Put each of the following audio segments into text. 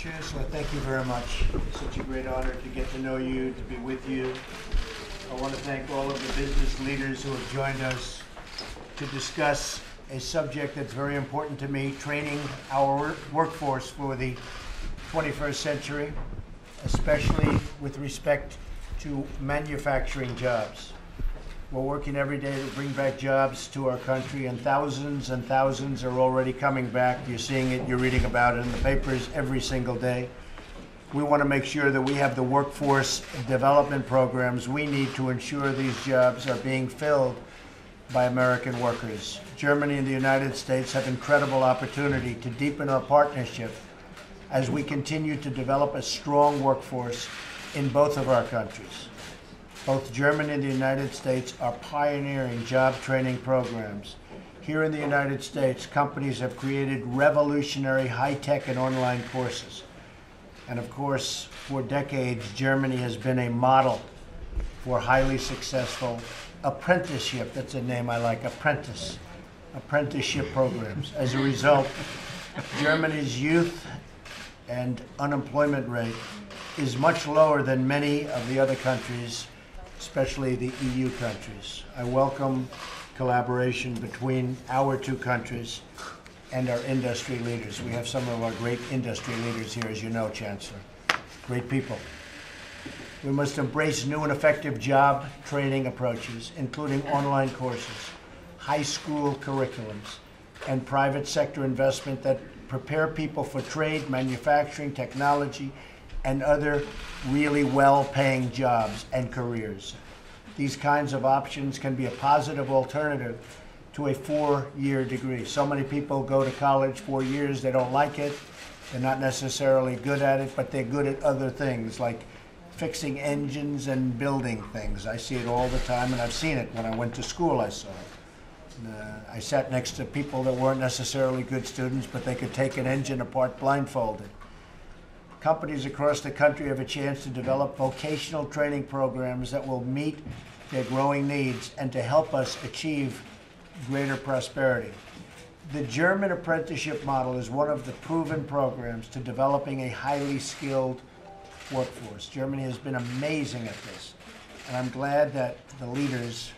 Chancellor, thank you very much. It's such a great honor to get to know you, to be with you. I want to thank all of the business leaders who have joined us to discuss a subject that's very important to me, training our workforce for the 21st century, especially with respect to manufacturing jobs. We're working every day to bring back jobs to our country, and thousands are already coming back. You're seeing it, you're reading about it in the papers every single day. We want to make sure that we have the workforce development programs we need to ensure these jobs are being filled by American workers. Germany and the United States have incredible opportunity to deepen our partnership as we continue to develop a strong workforce in both of our countries. Both Germany and the United States are pioneering job training programs. Here in the United States, companies have created revolutionary high-tech and online courses. And of course, for decades, Germany has been a model for highly successful apprenticeship. That's a name I like, apprenticeship programs. As a result, Germany's youth and unemployment rate is much lower than many of the other countries, especially the EU countries. I welcome collaboration between our two countries and our industry leaders. We have some of our great industry leaders here, as you know, Chancellor. Great people. We must embrace new and effective job training approaches, including online courses, high school curriculums, and private sector investment that prepare people for trade, manufacturing, technology, and other really well-paying jobs and careers. These kinds of options can be a positive alternative to a 4-year degree. So many people go to college 4 years, they don't like it, they're not necessarily good at it, but they're good at other things like fixing engines and building things. I see it all the time, and I've seen it. When I went to school, I saw it. I sat next to people that weren't necessarily good students, but they could take an engine apart blindfolded. Companies across the country have a chance to develop vocational training programs that will meet their growing needs and to help us achieve greater prosperity. The German apprenticeship model is one of the proven programs to developing a highly skilled workforce. Germany has been amazing at this, and I'm glad that the leaders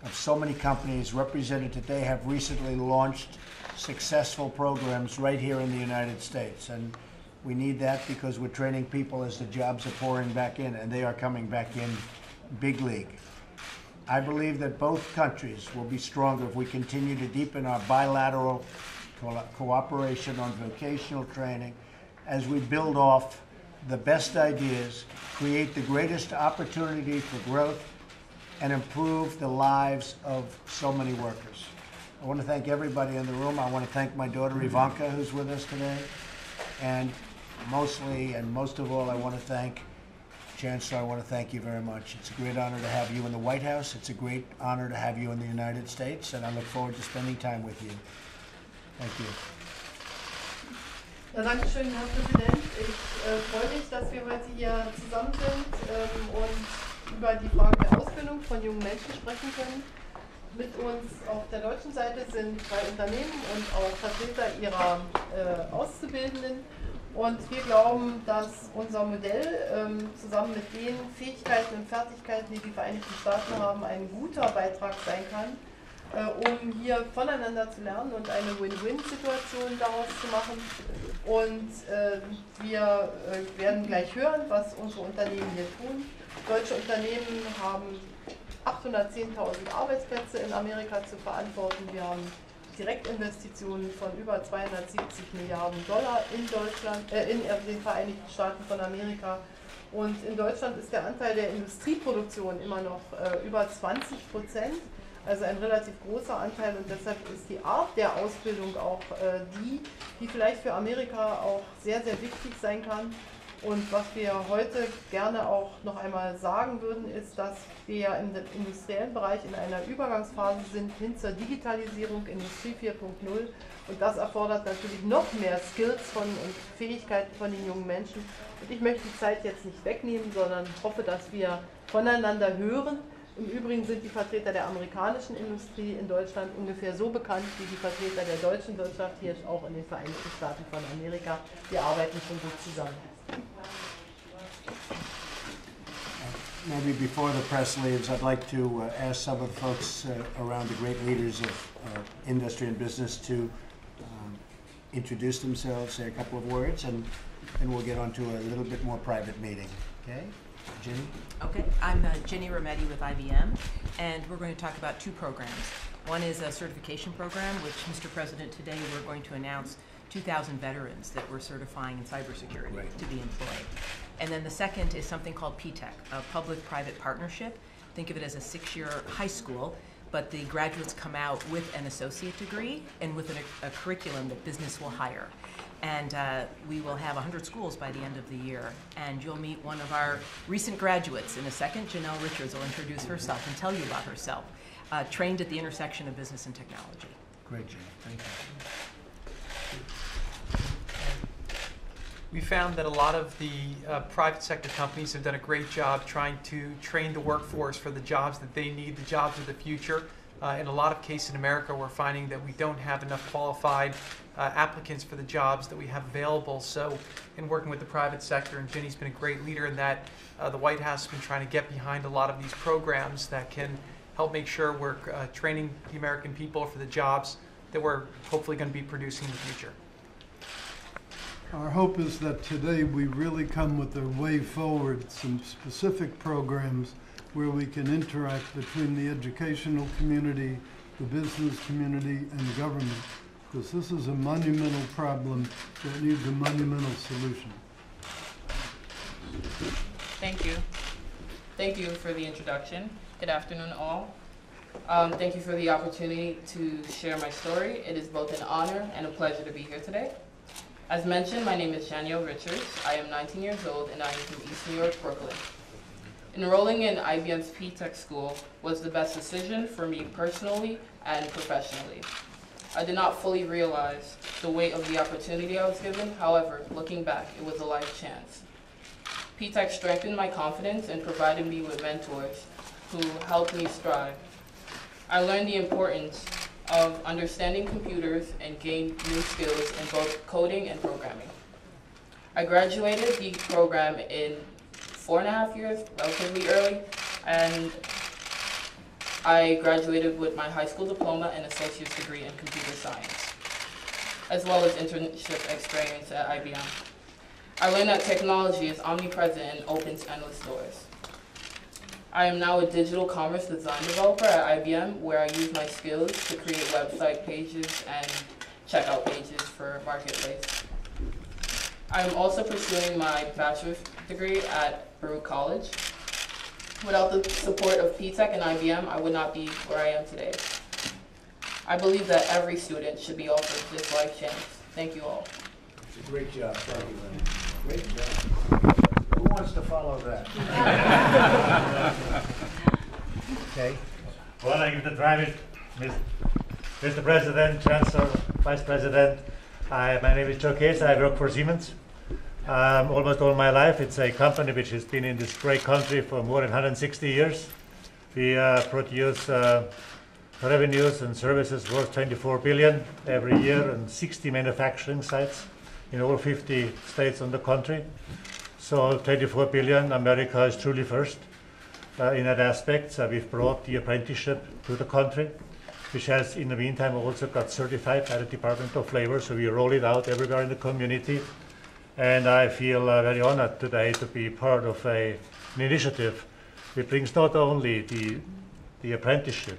of so many companies represented today have recently launched successful programs right here in the United States. And we need that because we're training people as the jobs are pouring back in, and they are coming back in big league. I believe that both countries will be stronger if we continue to deepen our bilateral cooperation on vocational training as we build off the best ideas, create the greatest opportunity for growth, and improve the lives of so many workers. I want to thank everybody in the room. I want to thank my daughter Ivanka, who's with us today. And mostly, and most of all, I want to thank Chancellor. I want to thank you very much. It's a great honor to have you in the White House. It's a great honor to have you in the United States, and I look forward to spending time with you. Thank you. Ja, danke schön, Herr Präsident. Ich freue mich, dass wir heute hier zusammen sind und über die Frage der Ausbildung von jungen Menschen sprechen können. Mit uns auf der deutschen Seite sind 3 Unternehmen und auch Vertreter ihrer Auszubildenden. Und wir glauben, dass unser Modell zusammen mit den Fähigkeiten und Fertigkeiten, die die Vereinigten Staaten haben, ein guter Beitrag sein kann, um hier voneinander zu lernen und eine Win-Win-Situation daraus zu machen. Und wir werden gleich hören, was unsere Unternehmen hier tun. Deutsche Unternehmen haben 810.000 Arbeitsplätze in Amerika zu verantworten. Wir haben Direktinvestitionen von über 270 Milliarden Dollar in Deutschland, in den Vereinigten Staaten von Amerika. Und in Deutschland ist der Anteil der Industrieproduktion immer noch über 20%, also ein relativ großer Anteil. Und deshalb ist die Art der Ausbildung auch die vielleicht für Amerika auch sehr, sehr wichtig sein kann. Und was wir heute gerne auch noch einmal sagen würden, ist, dass wir im industriellen Bereich in einer Übergangsphase sind hin zur Digitalisierung, Industrie 4.0. Und das erfordert natürlich noch mehr Skills und Fähigkeiten von den jungen Menschen. Und ich möchte die Zeit jetzt nicht wegnehmen, sondern hoffe, dass wir voneinander hören, Im Übrigen sind die Vertreter der amerikanischen Industrie in Deutschland ungefähr so bekannt wie die Vertreter der deutschen Wirtschaft hier auch in den Vereinigten Staaten von Amerika. Wir arbeiten schon gut zusammen. Maybe before the press leaves, I'd like to ask some of the folks around the great leaders of industry and business to introduce themselves, say a couple of words, and we'll get on to a little bit more private meeting. Okay? Ginny? Okay, I'm Ginny Rometty with IBM, and we're going to talk about two programs. One is a certification program, which, Mr. President, today we're going to announce 2,000 veterans that we're certifying in cybersecurity to be employed. And then the second is something called PTech, a public-private partnership. Think of it as a 6-year high school, but the graduates come out with an associate degree and with a curriculum that business will hire. And we will have 100 schools by the end of the year. And you'll meet one of our recent graduates in a second. Janelle Richards will introduce herself and tell you about herself, trained at the intersection of business and technology. Great, Ginny. Thank you. We found that a lot of the private sector companies have done a great job trying to train the workforce for the jobs that they need, the jobs of the future. In a lot of cases in America, we're finding that we don't have enough qualified applicants for the jobs that we have available. So in working with the private sector, and Ginny's been a great leader in that, the White House has been trying to get behind a lot of these programs that can help make sure we're training the American people for the jobs that we're hopefully going to be producing in the future. Our hope is that today we really come with a way forward, some specific programs where we can interact between the educational community, the business community, and government, because this is a monumental problem that needs a monumental solution. Thank you. Thank you for the introduction. Good afternoon, all. Thank you for the opportunity to share my story. It is both an honor and a pleasure to be here today. As mentioned, my name is Janelle Richards. I am 19 years old and I am from East New York, Brooklyn. Enrolling in IBM's PTech school was the best decision for me personally and professionally. I did not fully realize the weight of the opportunity I was given. However, looking back, it was a life chance. PTech strengthened my confidence and provided me with mentors who helped me strive. I learned the importance of understanding computers and gained new skills in both coding and programming. I graduated the program in 4.5 years, relatively early, and I graduated with my high school diploma and associate's degree in computer science, as well as internship experience at IBM. I learned that technology is omnipresent and opens endless doors. I am now a digital commerce design developer at IBM, where I use my skills to create website pages and checkout pages for Marketplace. I am also pursuing my bachelor's degree at Baruch College. Without the support of PTech and IBM, I would not be where I am today. I believe that every student should be offered this life chance. Thank you all. Great job. Thank you, Lynn. Great job. Who wants to follow that? Okay. Well, I give the private, Mr. President, Chancellor, Vice President. My name is Joe Case. I work for Siemens. Almost all my life. It's a company which has been in this great country for more than 160 years. We produce revenues and services worth 24 billion every year and 60 manufacturing sites in all 50 states on the country. So 24 billion, America is truly first in that aspect. So we've brought the apprenticeship to the country, which has in the meantime also got certified by the Department of Labor. So we roll it out everywhere in the community. And I feel very honored today to be part of an initiative which brings not only the apprenticeship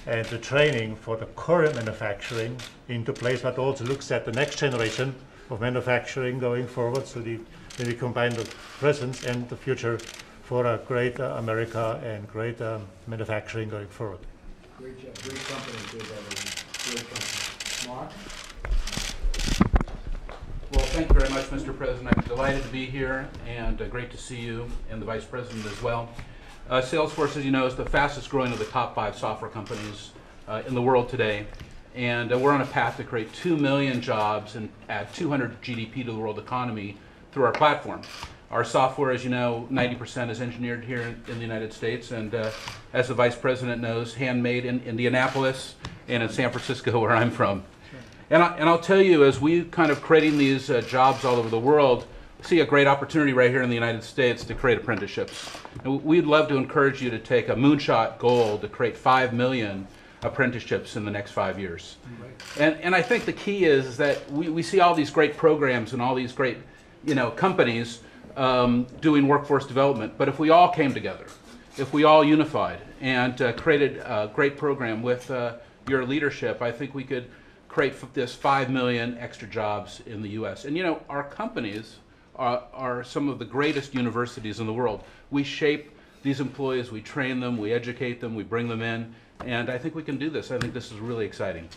and the training for the current manufacturing into place, but also looks at the next generation of manufacturing going forward. So when we combine the present and the future for a great America and great manufacturing going forward. Great job. Great company too, by the way. Great company. Mark? Well, thank you very much, Mr. President. I'm delighted to be here, and great to see you and the Vice President as well. Salesforce, as you know, is the fastest growing of the top 5 software companies in the world today. And we're on a path to create 2 million jobs and add 200 GDP to the world economy through our platform. Our software, as you know, 90% is engineered here in the United States, and as the Vice President knows, handmade in Indianapolis and in San Francisco, where I'm from. And I'll tell you, as we kind of creating these jobs all over the world, see a great opportunity right here in the United States to create apprenticeships. And we'd love to encourage you to take a moonshot goal to create 5 million apprenticeships in the next 5 years. And I think the key is that we see all these great programs and all these great companies doing workforce development. But if we all came together, if we all unified and created a great program with your leadership, I think we could create this 5 million extra jobs in the U.S. And our companies are some of the greatest universities in the world. We shape these employees, we train them, we educate them, we bring them in, and I think we can do this. I think this is really exciting.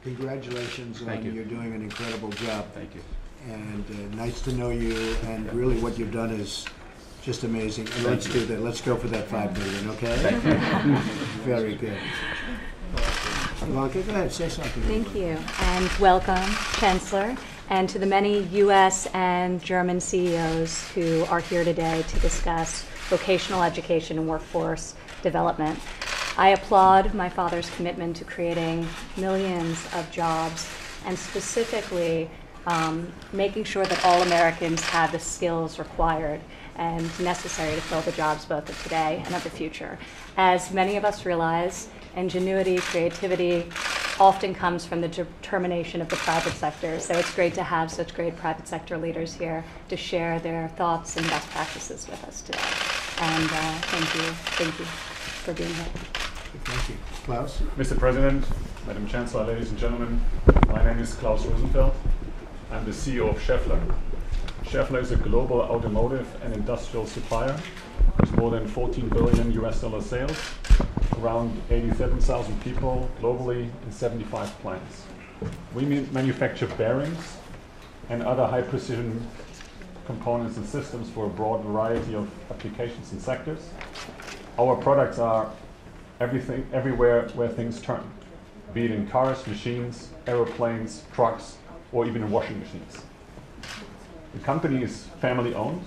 Congratulations. Thank you. You're doing an incredible job. Thank you. And nice to know you, and really what you've done is just amazing. And let's do that. Let's go for that 5 million, okay? Thank you. Very good. Ivanka, go ahead, say something. Thank you, and welcome, Chancellor, and to the many U.S. and German CEOs who are here today to discuss vocational education and workforce development. I applaud my father's commitment to creating millions of jobs, and specifically making sure that all Americans have the skills required and necessary to fill the jobs both of today and of the future. As many of us realize, ingenuity, creativity often comes from the determination of the private sector. So it's great to have such great private sector leaders here to share their thoughts and best practices with us today. And thank you for being here. Thank you. Klaus? Mr. President, Madam Chancellor, ladies and gentlemen, my name is Klaus Rosenfeld. I'm the CEO of Schaeffler. Schaeffler is a global automotive and industrial supplier with more than 14 billion US dollar sales, around 87,000 people globally in 75 plants. We manufacture bearings and other high precision components and systems for a broad variety of applications and sectors. Our products are everywhere where things turn, be it in cars, machines, aeroplanes, trucks, or even in washing machines. The company is family owned,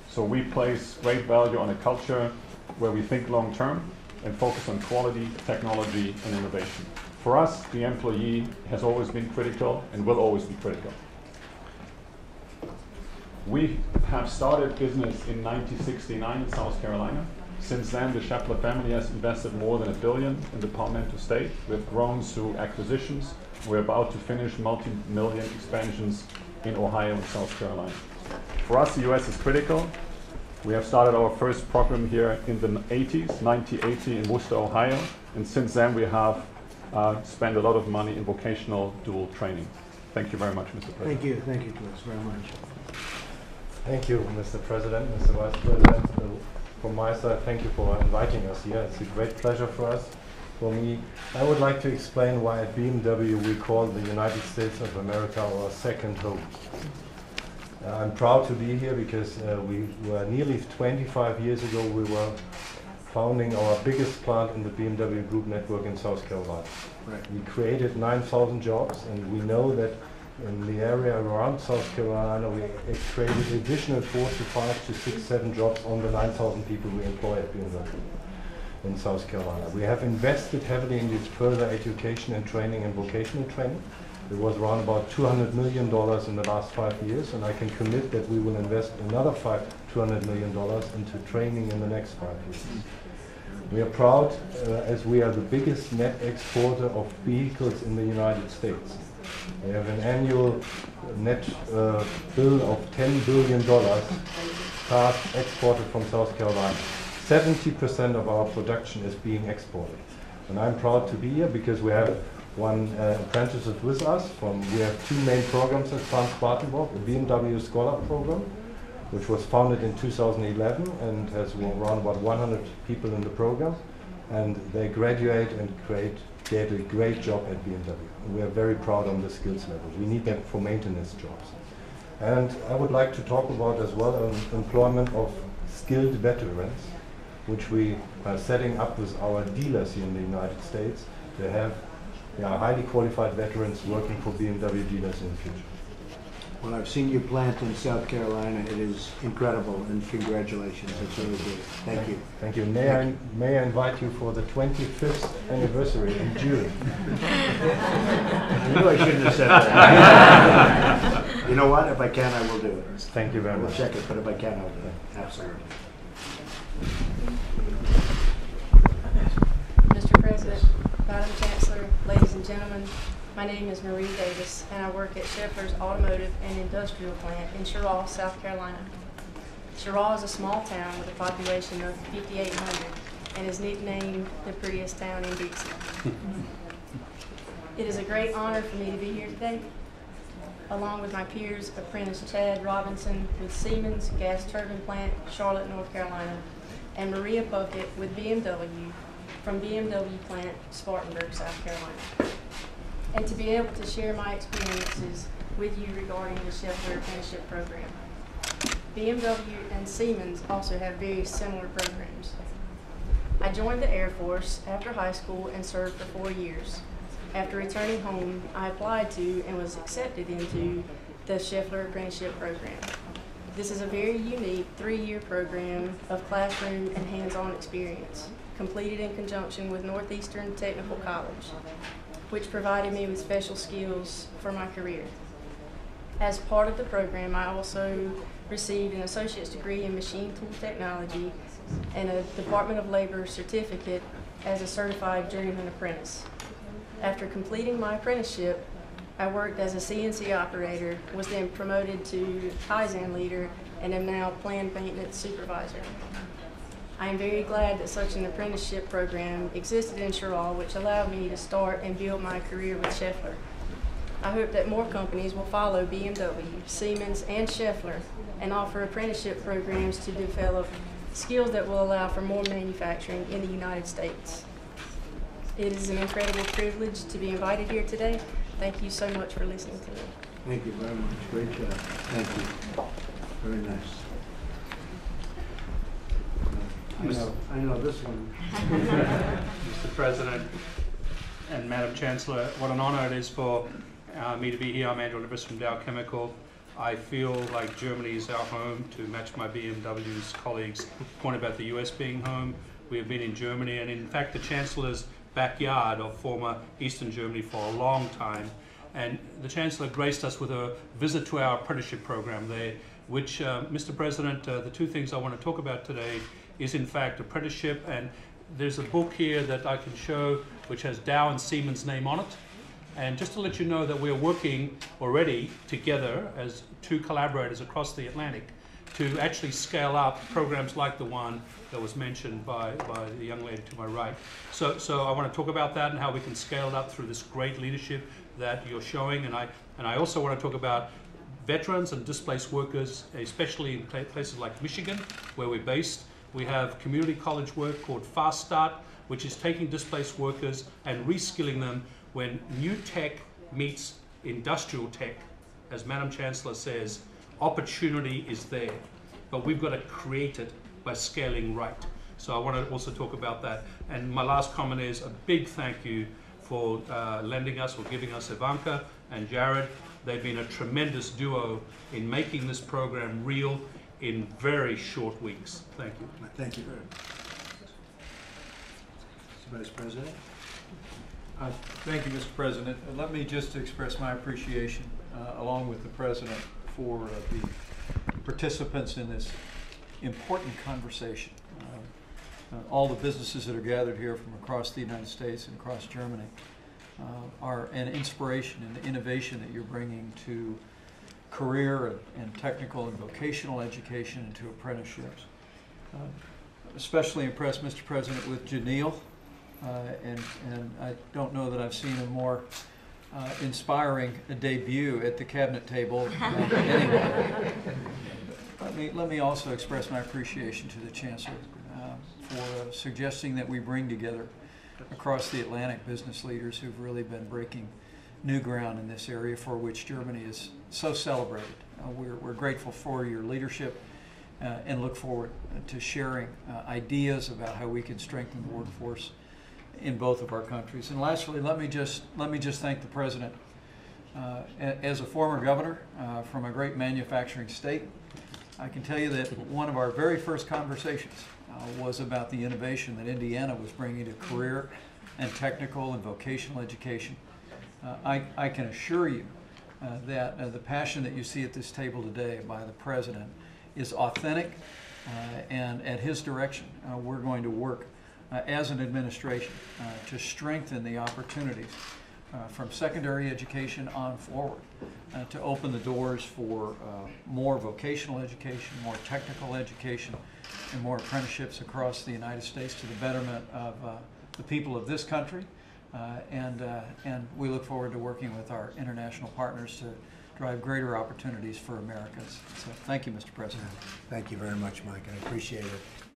so we place great value on a culture where we think long term and focus on quality, technology, and innovation. For us, the employee has always been critical and will always be critical. We have started business in 1969 in South Carolina. Since then, the Schaeffler family has invested more than $1 billion in the Palmetto State. We've grown through acquisitions. We're about to finish multi-million expansions in Ohio and South Carolina. For us, the US is critical. We have started our first program here in the 1980 in Worcester, Ohio. And since then, we have spent a lot of money in vocational dual training. Thank you very much, Mr. President. Thank you, Klaus, very much. Thank you, Mr. President, Mr. Vice President. From my side, thank you for inviting us here. It's a great pleasure for us. For me, I would like to explain why at BMW we call the United States of America our second home. I'm proud to be here because we were nearly 25 years ago, we were founding our biggest plant in the BMW Group network in South Carolina. Right. We created 9,000 jobs, and we know that in the area around South Carolina, we created additional 4 to 5 to 6, 7 jobs on the 9,000 people we employ at BMW in South Carolina. We have invested heavily in its further education and training and vocational training. It was around about $200 million in the last 5 years, and I can commit that we will invest another $200 million into training in the next 5 years. We are proud as we are the biggest net exporter of vehicles in the United States. We have an annual net bill of $10 billion cars exported from South Carolina. 70% of our production is being exported. And I'm proud to be here because we have one apprentices with us. We have 2 main programs at Spartanburg, the BMW Scholar Program, which was founded in 2011 and has around about 100 people in the program. And they graduate and get a great job at BMW. And we are very proud on the skills level. We need them for maintenance jobs. And I would like to talk about as well employment of skilled veterans, which we are setting up with our dealers here in the United States to have highly qualified veterans working for BMW dealers in the future. Well, I've seen you plant in South Carolina. It is incredible, and congratulations. It's really good. Thank you. Thank you. May I invite you for the 25th anniversary in June? I knew I shouldn't have said that. You know what? If I can, I will do it. Thank you very We'll much. check it, but if I can, I'll do it. Absolutely. Mr. President, Madam Chancellor, ladies and gentlemen, my name is Marie Davis, and I work at Scheffler's Automotive and Industrial Plant in Cheraw, South Carolina. Cheraw is a small town with a population of 5,800 and is nicknamed the prettiest town in Dixie. It is a great honor for me to be here today, along with my peers, apprentice Chad Robinson with Siemens Gas Turbine Plant, Charlotte, North Carolina, and Maria Puckett with BMW from BMW Plant, Spartanburg, South Carolina. And to be able to share my experiences with you regarding the Scheffler Apprenticeship Program. BMW and Siemens also have very similar programs. I joined the Air Force after high school and served for 4 years. After returning home, I applied to and was accepted into the Scheffler Apprenticeship Program. This is a very unique 3-year program of classroom and hands-on experience, completed in conjunction with Northeastern Technical College, which provided me with special skills for my career. As part of the program, I also received an associate's degree in machine tool technology and a Department of Labor certificate as a certified journeyman apprentice. After completing my apprenticeship, I worked as a CNC operator, was then promoted to Kaizen leader, and am now planned maintenance supervisor. I am very glad that such an apprenticeship program existed in Cheraw, which allowed me to start and build my career with Scheffler. I hope that more companies will follow BMW, Siemens, and Scheffler and offer apprenticeship programs to develop skills that will allow for more manufacturing in the United States. It is an incredible privilege to be invited here today. Thank you so much for listening to me. Thank you very much. Great job. Thank you. Very nice. I know this one. Mr. President and Madam Chancellor, what an honor it is for me to be here. I'm Andrew Livers from Dow Chemical. I feel like Germany is our home, to match my BMW's colleagues' point about the US being home. We have been in Germany and in fact the Chancellor's backyard of former Eastern Germany for a long time. And the Chancellor graced us with a visit to our apprenticeship program there, which, Mr. President, the two things I want to talk about today is in fact apprenticeship, and there's a book here that I can show which has Dow and Siemens' name on it. And just to let you know that we're working already together as two collaborators across the Atlantic to actually scale up programs like the one that was mentioned by the young lady to my right. So I want to talk about that and how we can scale it up through this great leadership that you're showing. And I also want to talk about veterans and displaced workers, especially in places like Michigan, where we're based. We have community college work called Fast Start, which is taking displaced workers and reskilling them when new tech meets industrial tech. As Madam Chancellor says, opportunity is there, but we've got to create it by scaling right. So I want to also talk about that. And my last comment is a big thank you for lending us or giving us Ivanka and Jared. They've been a tremendous duo in making this program real in very short weeks. Thank you. Thank you very much. Mr. Vice President. Thank you, Mr. President. Let me just express my appreciation, along with the President, for the participants in this important conversation. All the businesses that are gathered here from across the United States and across Germany are an inspiration and innovation that you're bringing to career and technical and vocational education and to apprenticeships. Especially impressed, Mr. President, with Janelle. And I don't know that I've seen a more inspiring debut at the cabinet table anyway. Let me also express my appreciation to the Chancellor for suggesting that we bring together across the Atlantic business leaders who've really been breaking new ground in this area for which Germany is so celebrated. We're grateful for your leadership and look forward to sharing ideas about how we can strengthen the workforce in both of our countries. And lastly, let me just thank the President As a former governor from a great manufacturing state, I can tell you that one of our very first conversations was about the innovation that Indiana was bringing to career and technical and vocational education. I can assure you that the passion that you see at this table today by the President is authentic, and at his direction we're going to work as an administration to strengthen the opportunities from secondary education on forward to open the doors for more vocational education, more technical education, and more apprenticeships across the United States to the betterment of the people of this country. And we look forward to working with our international partners to drive greater opportunities for Americans. So thank you, Mr. President. Thank you very much, Mike. I appreciate it.